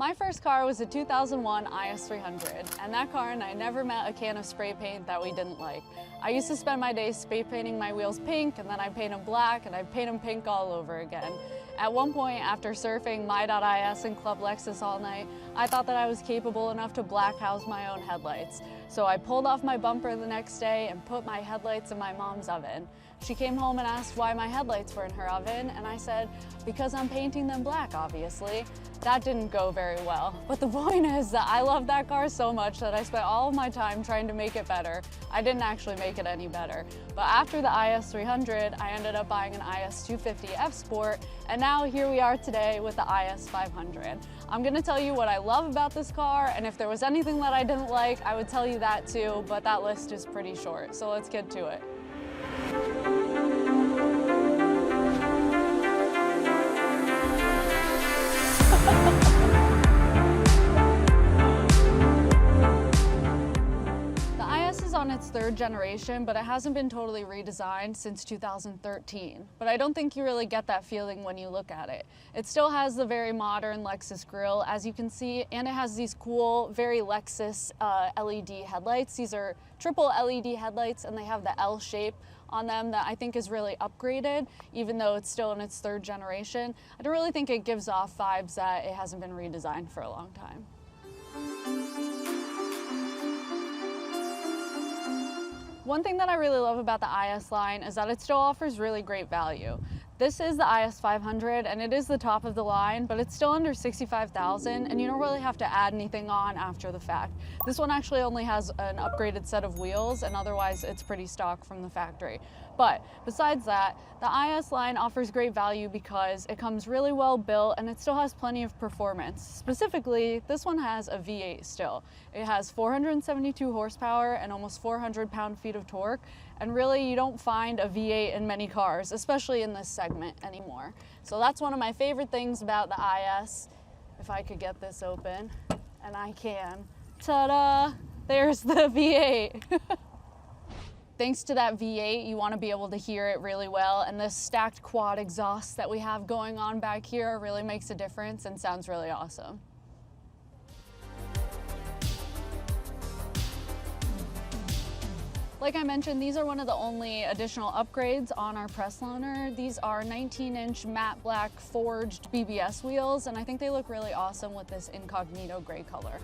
My first car was a 2001 IS300, and that car and I never met a can of spray paint that we didn't like. I used to spend my days spray painting my wheels pink, and then I'd paint them black, and I'd paint them pink all over again. At one point, after surfing my.is and Club Lexus all night, I thought that I was capable enough to black house my own headlights. So I pulled off my bumper the next day and put my headlights in my mom's oven. She came home and asked why my headlights were in her oven, and I said, because I'm painting them black, obviously. That didn't go very well. But the point is that I love that car so much that I spent all of my time trying to make it better. I didn't actually make it any better. But after the IS300, I ended up buying an IS250 F Sport, and now here we are today with the IS500. I'm gonna tell you what I love about this car, and if there was anything that I didn't like, I would tell you that too, but that list is pretty short, so let's get to it. On its third generation, but it hasn't been totally redesigned since 2013. But I don't think you really get that feeling when you look at it. It still has the very modern Lexus grille, as you can see, and it has these cool, very Lexus LED headlights. These are triple LED headlights, and they have the L shape on them that I think is really upgraded, even though it's still in its third generation. I don't really think it gives off vibes that it hasn't been redesigned for a long time. One thing that I really love about the IS line is that it still offers really great value. This is the IS500 and it is the top of the line, but it's still under $65,000 and you don't really have to add anything on after the fact. This one actually only has an upgraded set of wheels and otherwise it's pretty stock from the factory. But besides that, the IS line offers great value because it comes really well built and it still has plenty of performance. Specifically, this one has a V8 still. It has 472 horsepower and almost 400 pound-feet of torque. And really, you don't find a V8 in many cars, especially in this segment anymore. So that's one of my favorite things about the IS. If I could get this open, and I can. Ta-da! There's the V8. Thanks to that V8, you want to be able to hear it really well, and this stacked quad exhaust that we have going on back here really makes a difference and sounds really awesome. Like I mentioned, these are one of the only additional upgrades on our press loaner. These are 19-inch matte black forged BBS wheels, and I think they look really awesome with this incognito gray color.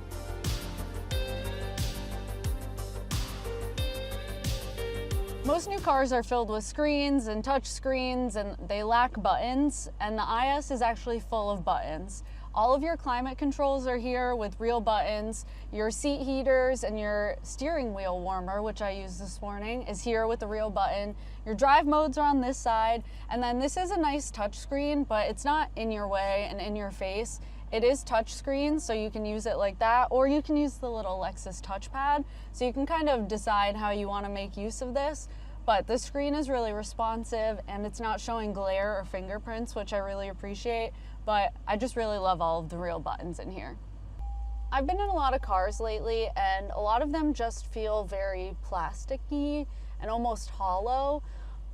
Most new cars are filled with screens and touch screens and they lack buttons, and the IS is actually full of buttons. All of your climate controls are here with real buttons. Your seat heaters and your steering wheel warmer, which I used this morning, is here with a real button. Your drive modes are on this side, and then this is a nice touch screen, but it's not in your way and in your face. It is touch screen, so you can use it like that, or you can use the little Lexus touchpad, so you can kind of decide how you want to make use of this. But the screen is really responsive, and it's not showing glare or fingerprints, which I really appreciate, but I just really love all of the real buttons in here. I've been in a lot of cars lately, and a lot of them just feel very plasticky and almost hollow.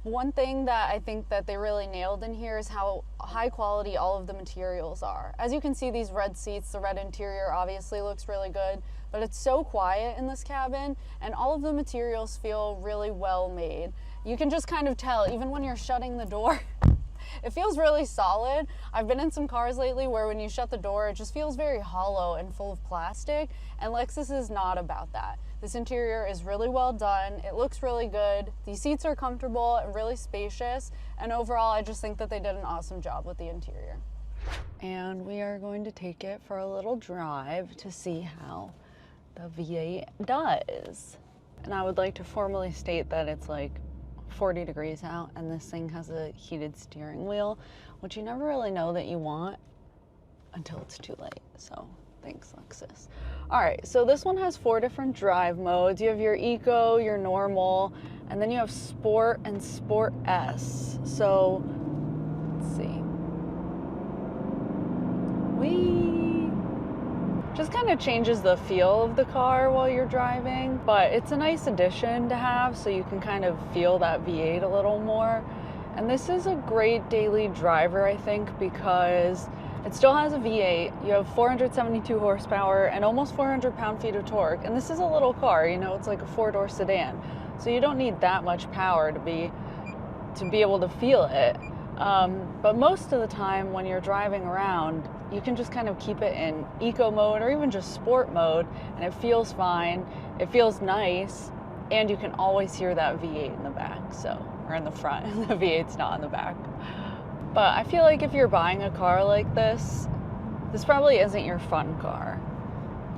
One thing that I think that they really nailed in here is how high quality all of the materials are. As you can see, these red seats, the red interior obviously looks really good, but it's so quiet in this cabin and all of the materials feel really well made. You can just kind of tell, even when you're shutting the door, it feels really solid. I've been in some cars lately where when you shut the door, it just feels very hollow and full of plastic, and Lexus is not about that. This interior is really well done. It looks really good. These seats are comfortable and really spacious, and overall, I just think that they did an awesome job with the interior. And we are going to take it for a little drive to see how the V8 does. And I would like to formally state that it's like 40 degrees out and this thing has a heated steering wheel, which you never really know that you want until it's too late. So thanks, Lexus. All right, so this one has 4 different drive modes. You have your Eco, your Normal, and then you have Sport and Sport S. So let's see. Just kind of changes the feel of the car while you're driving, but it's a nice addition to have so you can kind of feel that V8 a little more. And this is a great daily driver, I think, because It still has a V8. You have 472 horsepower and almost 400 pound-feet of torque. And this is a little car, you know, it's like a 4-door sedan. So you don't need that much power to be able to feel it. But most of the time when you're driving around, you can just kind of keep it in eco mode or even just sport mode, and it feels fine. It feels nice, and you can always hear that V8 in the back, or in the front. The V8's not in the back. But I feel like if you're buying a car like this probably isn't your fun car.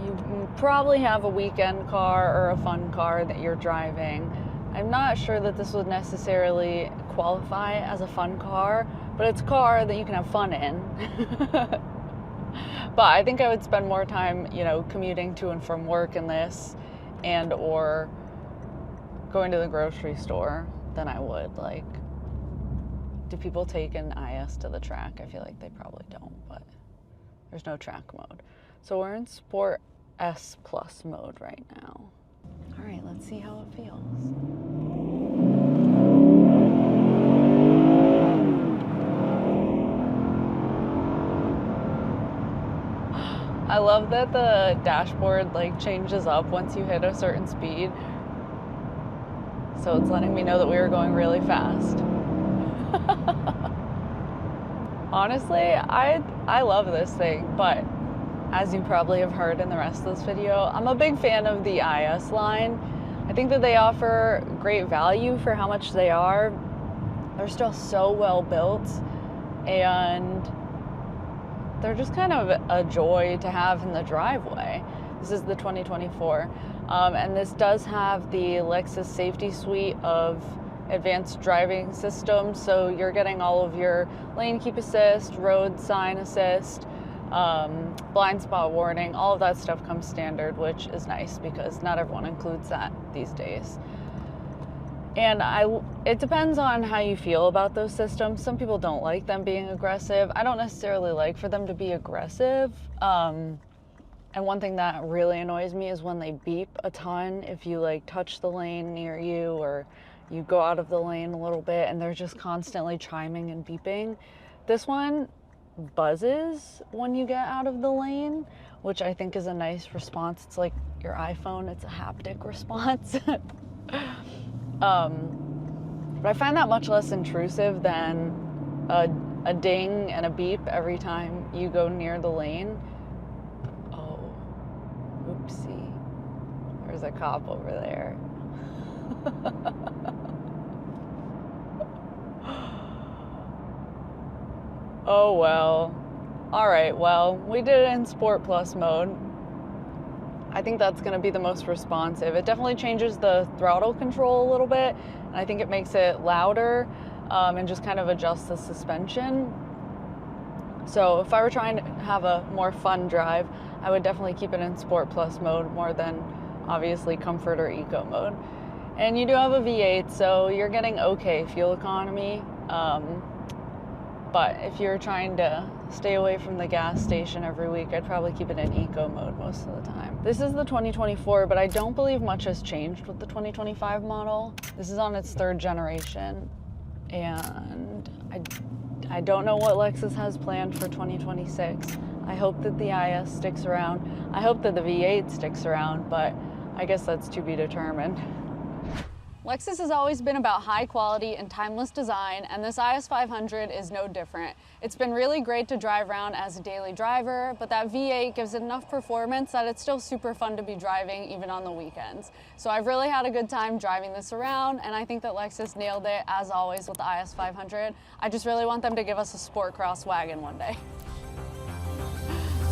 You probably have a weekend car or a fun car that you're driving. I'm not sure that this would necessarily qualify as a fun car, but it's a car that you can have fun in. But I think I would spend more time, you know, commuting to and from work in this and or going to the grocery store than I would, like, do people take an IS to the track? I feel like they probably don't, but there's no track mode. So we're in Sport S Plus mode right now. All right, let's see how it feels. I love that the dashboard like changes up once you hit a certain speed. So it's letting me know that we were going really fast. Honestly, I love this thing, but as you probably have heard in the rest of this video, I'm a big fan of the IS line. I think that they offer great value for how much they are. They're still so well built, and they're just kind of a joy to have in the driveway. This is the 2024, and this does have the Lexus safety suite of advanced driving systems, so you're getting all of your lane keep assist, road sign assist, blind spot warning, all of that stuff comes standard, which is nice because not everyone includes that these days. And it depends on how you feel about those systems. Some people don't like them being aggressive. I don't necessarily like for them to be aggressive. And one thing that really annoys me is when they beep a ton if you like touch the lane near you or you go out of the lane a little bit and they're just constantly chiming and beeping. This one buzzes when you get out of the lane, which I think is a nice response. It's like your iPhone, it's a haptic response. But I find that much less intrusive than a ding and a beep every time you go near the lane. Oh, oopsie. There's a cop over there. Oh well. Alright, well, we did it in Sport Plus mode. I think that's going to be the most responsive. It definitely changes the throttle control a little bit, and I think it makes it louder and just kind of adjusts the suspension. So if I were trying to have a more fun drive, I would definitely keep it in Sport Plus mode more than obviously Comfort or Eco mode. And you do have a V8, so you're getting okay fuel economy. But if you're trying to stay away from the gas station every week, I'd probably keep it in eco mode most of the time. This is the 2024, but I don't believe much has changed with the 2025 model. This is on its 3rd generation, and I don't know what Lexus has planned for 2026. I hope that the IS sticks around. I hope that the V8 sticks around, but I guess that's to be determined. Lexus has always been about high quality and timeless design, and this IS 500 is no different. It's been really great to drive around as a daily driver, but that V8 gives it enough performance that it's still super fun to be driving even on the weekends. So I've really had a good time driving this around, and I think that Lexus nailed it as always with the IS 500. I just really want them to give us a sport cross wagon one day.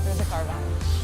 There's a car behind me.